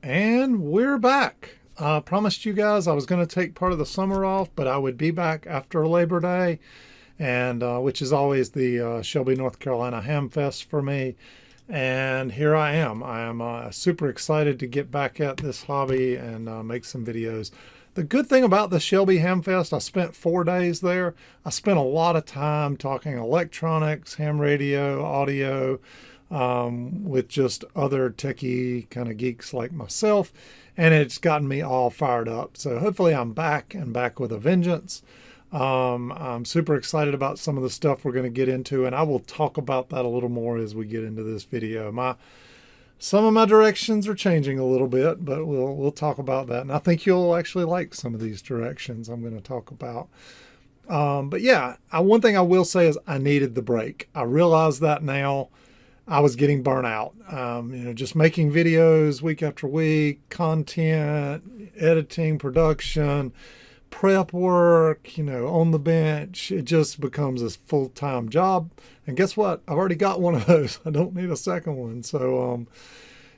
And we're back. I promised you guys I was going to take part of the summer off, but I would be back after Labor Day, and which is always the Shelby, North Carolina Ham Fest for me. And here I am. I am super excited to get back at this hobby and make some videos. The good thing about the Shelby Ham Fest, I spent 4 days there. I spent a lot of time talking electronics, ham radio, audio, with just other techie kind of geeks like myself, and it's gotten me all fired up. So hopefully I'm back and back with a vengeance. I'm super excited about some of the stuff we're going to get into, and I will talk about that a little more as we get into this video. Some of my directions are changing a little bit, but we'll talk about that. And I think you'll actually like some of these directions I'm going to talk about. But yeah, one thing I will say is I needed the break. I realize that now. I was getting burnt out, just making videos week after week, content, editing, production, prep work, on the bench. It just becomes a full-time job. And guess what? I've already got one of those. I don't need a second one. So,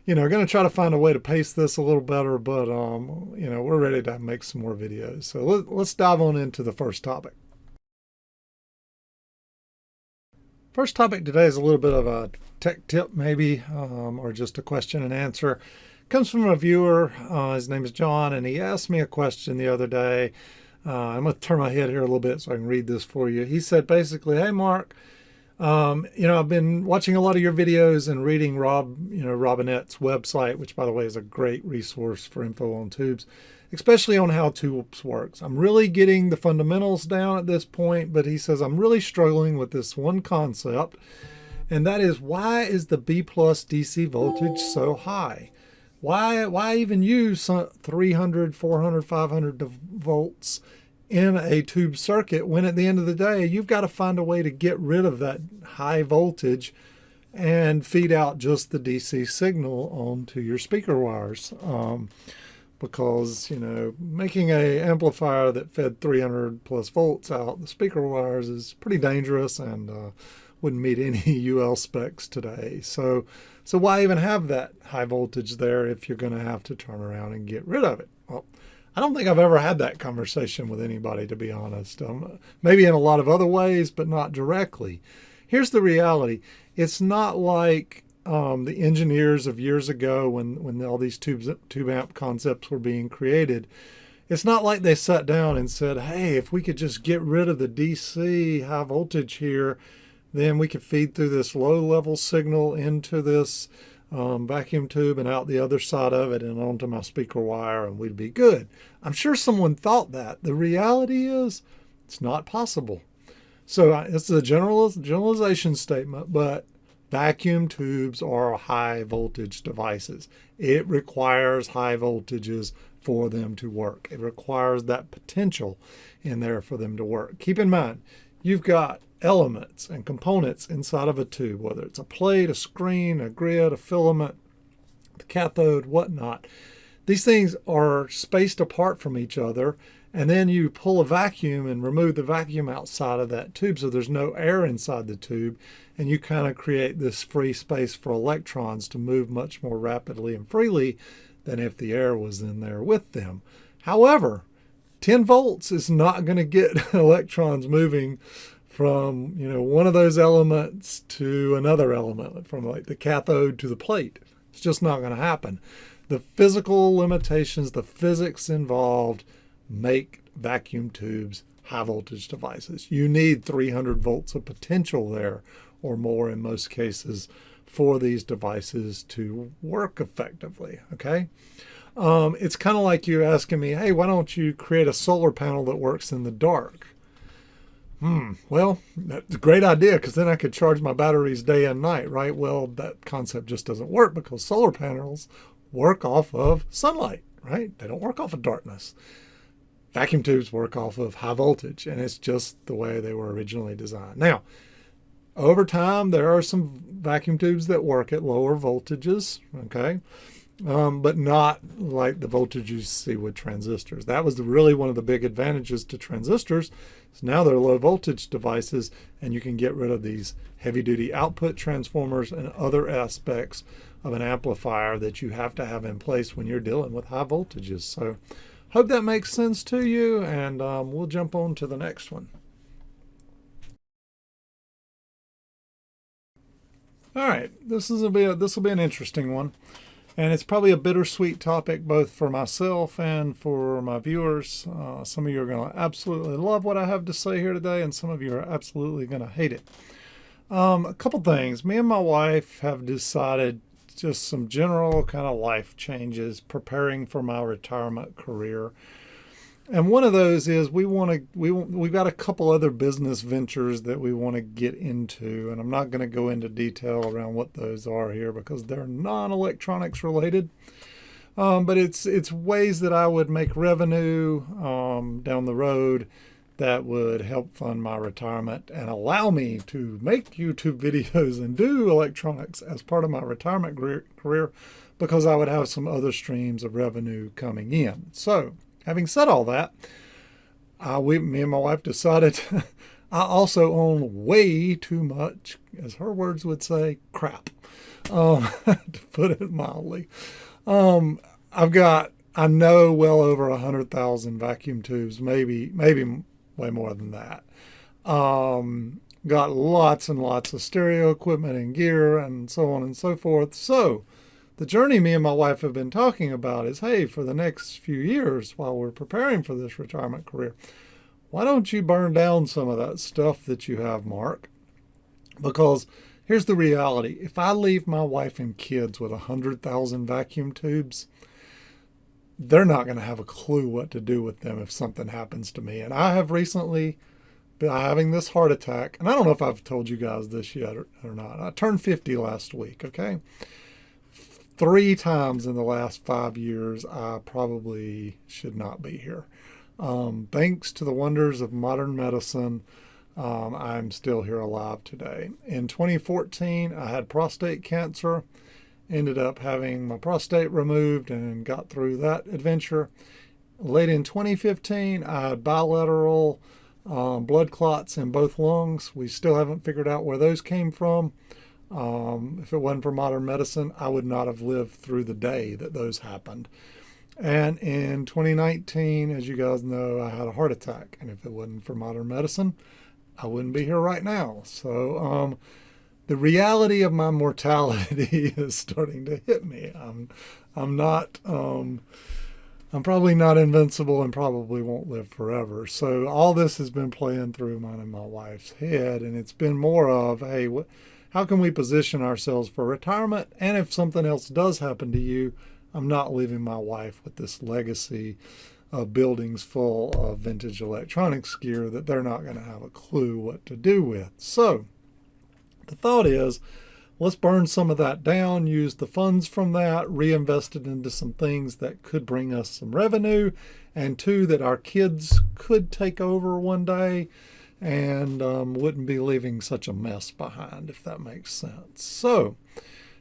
going to try to find a way to pace this a little better, but, we're ready to make some more videos. So let's dive on into the first topic. First topic today is a little bit of a tech tip maybe, or just a question and answer. It comes from a viewer. His name is John, and he asked me a question the other day. I'm going to turn my head here a little bit so I can read this for you. He said basically, hey Mark, I've been watching a lot of your videos and reading Robinette's website, which by the way is a great resource for info on tubes, especially on how tubes works. I'm really getting the fundamentals down at this point, but he says I'm really struggling with this one concept, and that is, why is the B plus DC voltage so high? Why even use 300, 400, 500 volts in a tube circuit when at the end of the day you've got to find a way to get rid of that high voltage and feed out just the DC signal onto your speaker wires? Because making a amplifier that fed 300 plus volts out the speaker wires is pretty dangerous and wouldn't meet any UL specs today. So why even have that high voltage there if you're going to have to turn around and get rid of it? Well, I don't think I've ever had that conversation with anybody, to be honest. Maybe in a lot of other ways, but not directly. Here's the reality. It's not like the engineers of years ago when all these tube amp concepts were being created. It's not like they sat down and said, hey, if we could just get rid of the DC high voltage here, then we could feed through this low level signal into this vacuum tube and out the other side of it and onto my speaker wire, and we'd be good. I'm sure someone thought that. The reality is it's not possible. So it's a generalization statement, but vacuum tubes are high voltage devices. It requires high voltages for them to work. It requires that potential in there for them to work. Keep in mind, you've got elements and components inside of a tube, whether it's a plate, a screen, a grid, a filament, the cathode, whatnot. These things are spaced apart from each other, and then you pull a vacuum and remove the vacuum outside of that tube so there's no air inside the tube, and you kind of create this free space for electrons to move much more rapidly and freely than if the air was in there with them. However, 10 volts is not going to get electrons moving from one of those elements to another element, from like the cathode to the plate. It's just not going to happen. The physical limitations, the physics involved make vacuum tubes high voltage devices. You need 300 volts of potential there or more in most cases for these devices to work effectively, okay? It's kind of like you asking me, hey, why don't you create a solar panel that works in the dark? Well, that's a great idea, because then I could charge my batteries day and night, right? Well, that concept just doesn't work, because solar panels work off of sunlight, right? They don't work off of darkness. Vacuum tubes work off of high voltage, and it's just the way they were originally designed. Now, over time, there are some vacuum tubes that work at lower voltages, okay? but not like the voltage you see with transistors. That was really one of the big advantages to transistors. So now they're low voltage devices, and you can get rid of these heavy duty output transformers and other aspects of an amplifier that you have to have in place when you're dealing with high voltages. So hope that makes sense to you, and we'll jump on to the next one. All right, this will be an interesting one. And it's probably a bittersweet topic both for myself and for my viewers. Some of you are going to absolutely love what I have to say here today, and some of you are absolutely going to hate it. A couple things. Me and my wife have decided just some general kind of life changes preparing for my retirement career. And one of those is we've got a couple other business ventures that we want to get into, and I'm not going to go into detail around what those are here because they're non-electronics related. But it's ways that I would make revenue down the road that would help fund my retirement and allow me to make YouTube videos and do electronics as part of my retirement career because I would have some other streams of revenue coming in. So having said all that, me and my wife decided I also own way too much, as her words would say, crap, to put it mildly. I know well over 100,000 vacuum tubes, maybe way more than that. Got lots and lots of stereo equipment and gear and so on and so forth. So the journey me and my wife have been talking about is, hey, for the next few years while we're preparing for this retirement career, why don't you burn down some of that stuff that you have, Mark? Because here's the reality. If I leave my wife and kids with 100,000 vacuum tubes, they're not going to have a clue what to do with them if something happens to me. And I have recently been having this heart attack, and I don't know if I've told you guys this yet or not. I turned 50 last week, okay? 3 times in the last 5 years, I probably should not be here. Thanks to the wonders of modern medicine, I'm still here alive today. In 2014, I had prostate cancer. Ended up having my prostate removed and got through that adventure. Late in 2015, I had bilateral blood clots in both lungs. We still haven't figured out where those came from. If it wasn't for modern medicine, I would not have lived through the day that those happened. And in 2019, as you guys know, I had a heart attack. And if it wasn't for modern medicine, I wouldn't be here right now. So, the reality of my mortality is starting to hit me. I'm probably not invincible and probably won't live forever. So all this has been playing through mine and my wife's head, and it's been more of, hey, how can we position ourselves for retirement? And if something else does happen to you, I'm not leaving my wife with this legacy of buildings full of vintage electronics gear that they're not going to have a clue what to do with. So the thought is, let's burn some of that down, use the funds from that, reinvest it into some things that could bring us some revenue, and 2, that our kids could take over one day and wouldn't be leaving such a mess behind, if that makes sense. So,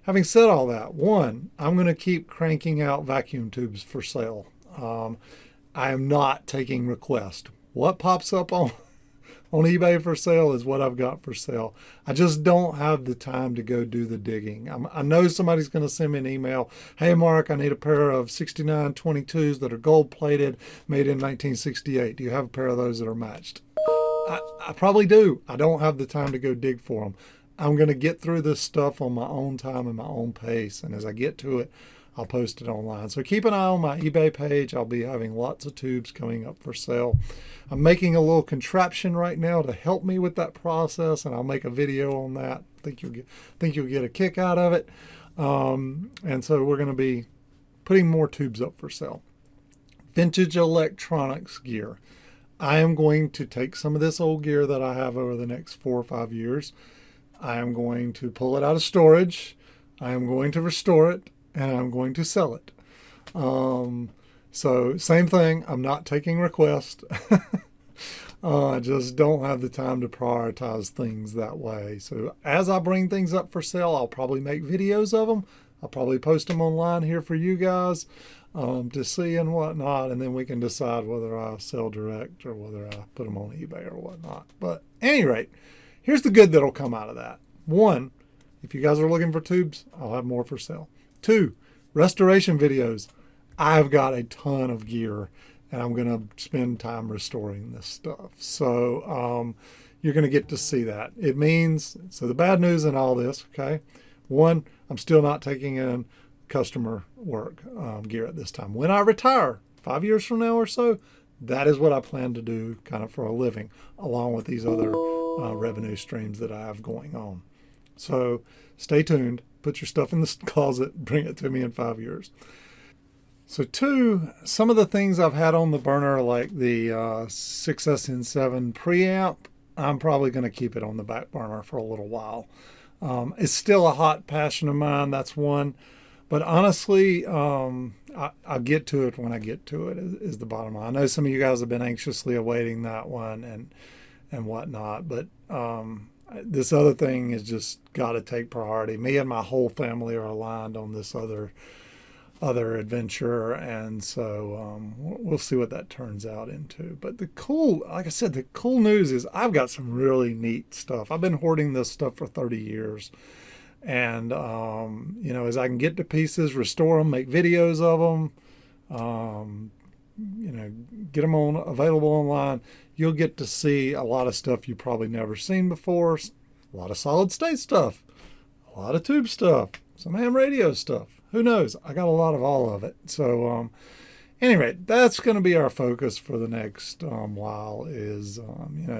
having said all that, 1, I'm going to keep cranking out vacuum tubes for sale. I am not taking requests. What pops up on eBay for sale is what I've got for sale. I just don't have the time to go do the digging. I know somebody's going to send me an email. Hey, Mark, I need a pair of 69 22s that are gold plated, made in 1968. Do you have a pair of those that are matched? I probably do. I don't have the time to go dig for them. I'm going to get through this stuff on my own time and my own pace. And as I get to it, I'll post it online. So keep an eye on my eBay page. I'll be having lots of tubes coming up for sale. I'm making a little contraption right now to help me with that process, and I'll make a video on that. Think you'll get a kick out of it. And so we're going to be putting more tubes up for sale. Vintage electronics gear. I am going to take some of this old gear that I have over the next 4 or 5 years. I am going to pull it out of storage. I am going to restore it, and I'm going to sell it. So same thing. I'm not taking requests. I just don't have the time to prioritize things that way. So as I bring things up for sale, I'll probably make videos of them. I'll probably post them online here for you guys to see and whatnot, and then we can decide whether I sell direct or whether I put them on eBay or whatnot. But at any rate, here's the good that'll come out of that. One, if you guys are looking for tubes, I'll have more for sale. Two, restoration videos. I've got a ton of gear, and I'm going to spend time restoring this stuff. So you're going to get to see that. It means, so the bad news in all this, okay, one, I'm still not taking in customer work gear at this time. When I retire, 5 years from now or so, that is what I plan to do kind of for a living, along with these other revenue streams that I have going on. So stay tuned. Put your stuff in the closet. Bring it to me in 5 years. So two, some of the things I've had on the burner, like the 6SN7 preamp, I'm probably going to keep it on the back burner for a little while. It's still a hot passion of mine. That's one. But honestly, I'll get to it when I get to it, is the bottom line. I know some of you guys have been anxiously awaiting that one and whatnot, but this other thing has just got to take priority. Me and my whole family are aligned on this other adventure, and so we'll see what that turns out into. But like I said, the cool news is I've got some really neat stuff. I've been hoarding this stuff for 30 years. And, as I can get to pieces, restore them, make videos of them, get them available online, you'll get to see a lot of stuff you've probably never seen before. A lot of solid state stuff, a lot of tube stuff, some ham radio stuff. Who knows? I got a lot of all of it. So, anyway, that's going to be our focus for the next while is,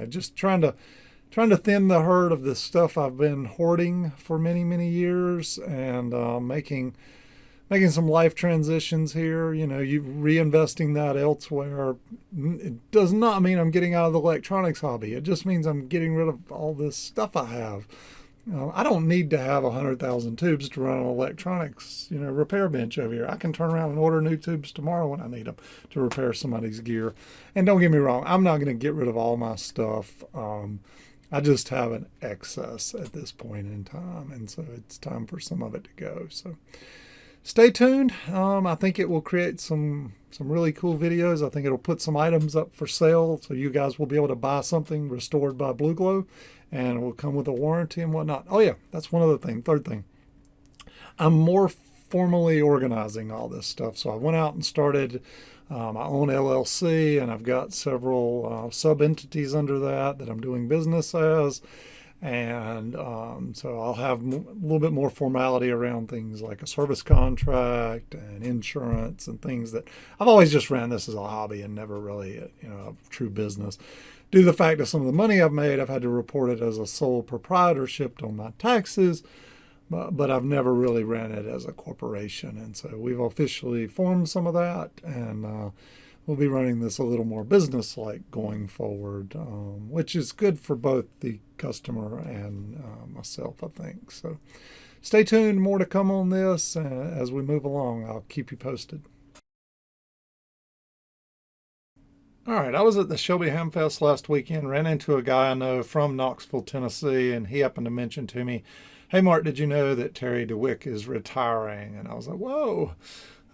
just trying to thin the herd of the stuff I've been hoarding for many, many years, and making some life transitions here. You reinvesting that elsewhere. It does not mean I'm getting out of the electronics hobby. It just means I'm getting rid of all this stuff I have. I don't need to have 100,000 tubes to run an electronics, repair bench over here. I can turn around and order new tubes tomorrow when I need them to repair somebody's gear. And don't get me wrong, I'm not going to get rid of all my stuff. I just have an excess at this point in time, and so it's time for some of it to go. So stay tuned. I think it will create some really cool videos. I think it'll put some items up for sale, so you guys will be able to buy something restored by Blueglow, and it will come with a warranty and whatnot. Oh yeah, that's one other thing. Third thing, I'm more formally organizing all this stuff. So I went out and started my own LLC, and I've got several sub-entities under that I'm doing business as. And so I'll have a little bit more formality around things like a service contract and insurance and things that I've always just ran this as a hobby and never really, a true business. Due to the fact that some of the money I've made, I've had to report it as a sole proprietorship on my taxes. But I've never really ran it as a corporation. And so we've officially formed some of that, and we'll be running this a little more business-like going forward, which is good for both the customer and myself, I think. So stay tuned. More to come on this as we move along. I'll keep you posted. All right, I was at the Shelby Hamfest last weekend, ran into a guy I know from Knoxville, Tennessee, and he happened to mention to me, "Hey, Mark, did you know that Terry DeWick is retiring?" And I was like, whoa,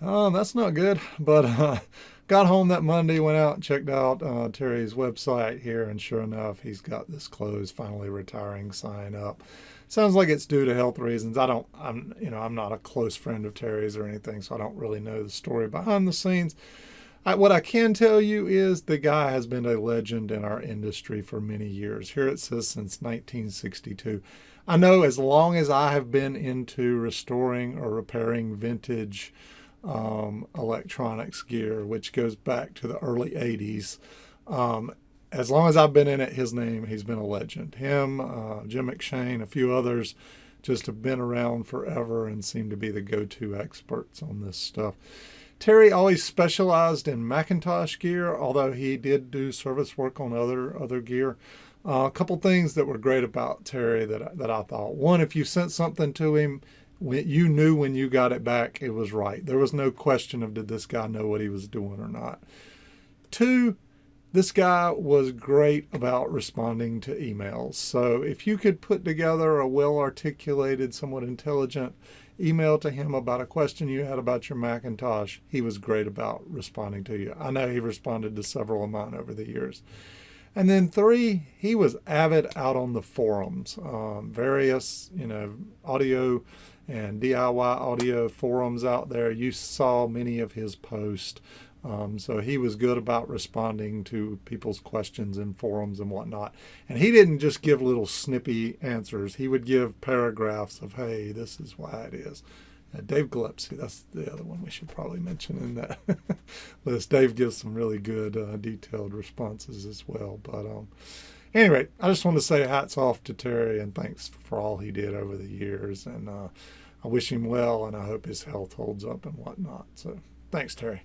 that's not good. But got home that Monday, went out and checked out Terry's website here, and sure enough, he's got this closed, finally retiring sign up. Sounds like it's due to health reasons. I'm not a close friend of Terry's or anything, so I don't really know the story behind the scenes. What I can tell you is the guy has been a legend in our industry for many years. Here it says since 1962. I know as long as I have been into restoring or repairing vintage electronics gear, which goes back to the early 80s, as long as I've been in it, he's been a legend. Him, Jim McShane, a few others just have been around forever and seem to be the go-to experts on this stuff. Terry always specialized in Macintosh gear, although he did do service work on other gear. A couple things that were great about Terry that I thought. One, if you sent something to him, you knew when you got it back it was right. There was no question of did this guy know what he was doing or not. Two, this guy was great about responding to emails. So if you could put together a well-articulated, somewhat intelligent email to him about a question you had about your Macintosh, he was great about responding to you. I know he responded to several of mine over the years. And then 3, he was avid out on the forums, various, audio and DIY audio forums out there. You saw many of his posts. So he was good about responding to people's questions in forums and whatnot. And he didn't just give little snippy answers. He would give paragraphs of, hey, this is why it is. Dave Gillespie, that's the other one we should probably mention in that list. Dave gives some really good detailed responses as well. But anyway, I just want to say hats off to Terry and thanks for all he did over the years. And I wish him well, and I hope his health holds up and whatnot. So thanks, Terry.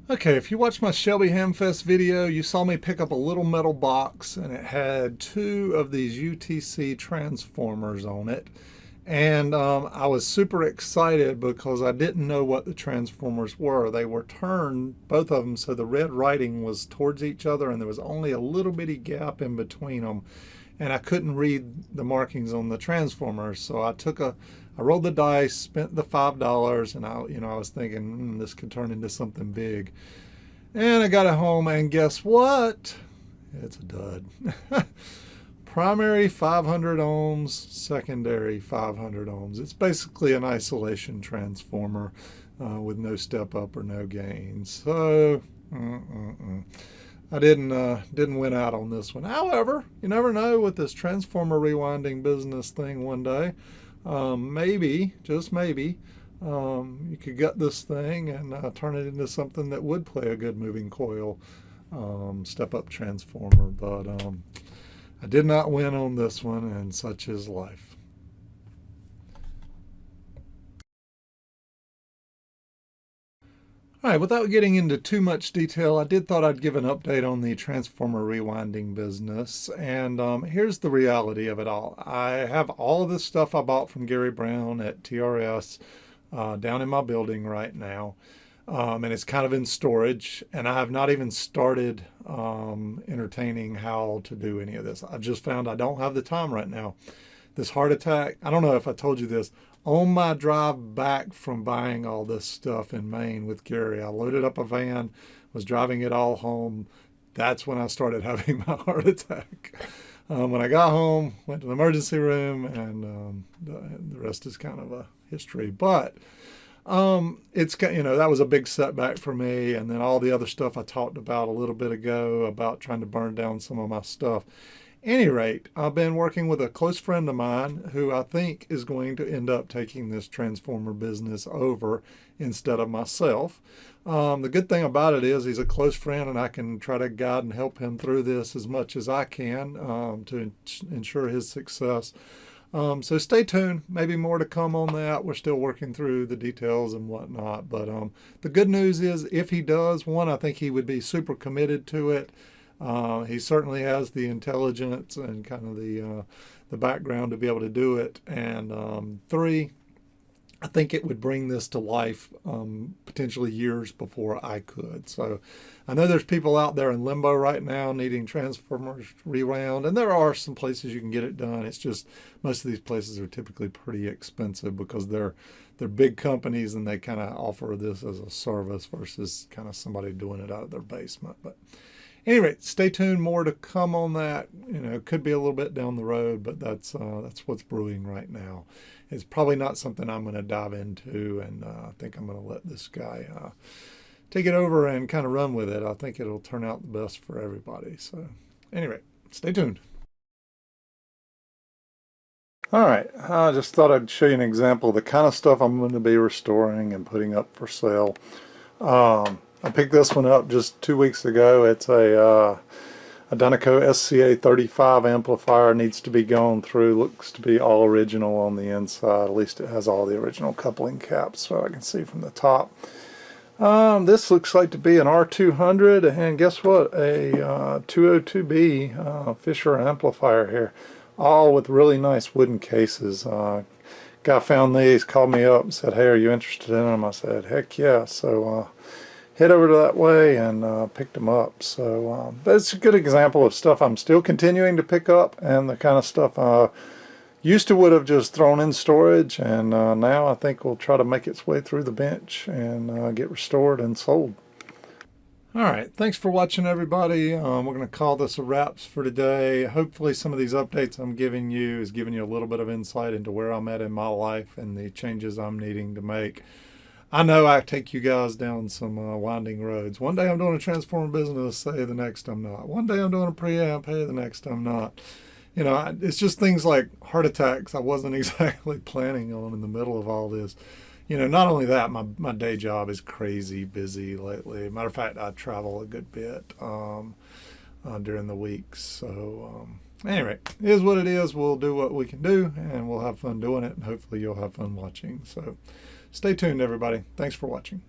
Okay, if you watched my Shelby Hamfest video, you saw me pick up a little metal box and it had 2 of these UTC transformers on it. And I was super excited because I didn't know what the transformers were. They were turned, both of them, so the red writing was towards each other and there was only a little bitty gap in between them. And I couldn't read the markings on the transformers, so I rolled the dice, spent the $5, and I was thinking, this could turn into something big. And I got it home, and guess what? It's a dud. Primary 500 ohms, secondary 500 ohms. It's basically an isolation transformer with no step up or no gain. So, I didn't win out on this one. However, you never know with this transformer rewinding business thing one day. Maybe, just maybe, you could gut this thing and turn it into something that would play a good moving coil step-up transformer. But I did not win on this one, and such is life. All right, without getting into too much detail, I thought I'd give an update on the transformer rewinding business. And here's the reality of it all. I have all of this stuff I bought from Gary Brown at TRS down in my building right now. And it's kind of in storage. And I have not even started entertaining how to do any of this. I've just found I don't have the time right now. This heart attack, I don't know if I told you this. On my drive back from buying all this stuff in Maine with Gary, I loaded up a van, was driving it all home. That's when I started having my heart attack. When I got home, went to the emergency room, and the rest is kind of a history. But it's, that was a big setback for me. And then all the other stuff I talked about a little bit ago about trying to burn down some of my stuff. Any rate, I've been working with a close friend of mine who I think is going to end up taking this transformer business over instead of myself. The good thing about it is he's a close friend and I can try to guide and help him through this as much as I can to ensure his success. So stay tuned, maybe more to come on that. We're still working through the details and whatnot. But the good news is if he does, one, I think he would be super committed to it. He certainly has the intelligence and kind of the background to be able to do it. And 3, I think it would bring this to life potentially years before I could. So I know there's people out there in limbo right now needing transformers rewound, and there are some places you can get it done. It's just most of these places are typically pretty expensive because they're big companies and they kind of offer this as a service versus kind of somebody doing it out of their basement. But anyway, stay tuned. More to come on that. It could be a little bit down the road, but that's what's brewing right now. It's probably not something I'm going to dive into, and I think I'm going to let this guy take it over and kind of run with it. I think it'll turn out the best for everybody. So anyway, stay tuned. All right, I just thought I'd show you an example of the kind of stuff I'm going to be restoring and putting up for sale. I picked this one up just 2 weeks ago. It's a Dynaco SCA 35 amplifier. Needs to be gone through. Looks to be all original on the inside. At least it has all the original coupling caps, so I can see from the top. This looks like to be an R200, and guess what? A 202B Fisher amplifier here, all with really nice wooden cases. Guy found these, called me up and said, "Hey, are you interested in them?" I said, "Heck yeah!" So head over to that way and picked them up. So that's a good example of stuff I'm still continuing to pick up, and the kind of stuff Used to would have just thrown in storage, and now I think will try to make its way through the bench and get restored and sold. All right, thanks for watching, everybody. We're going to call this a wraps for today. Hopefully some of these updates I'm giving you is giving you a little bit of insight into where I'm at in my life and the changes I'm needing to make. I know I take you guys down some winding roads. One day I'm doing a transformer business, say the next I'm not. One day I'm doing a preamp, hey, the next I'm not. You know, it's just things like heart attacks I wasn't exactly planning on in the middle of all this. You know, not only that, my day job is crazy busy lately. Matter of fact, I travel a good bit during the weeks. So anyway, it is what it is. We'll do what we can do, and we'll have fun doing it, and hopefully you'll have fun watching. So stay tuned, everybody. Thanks for watching.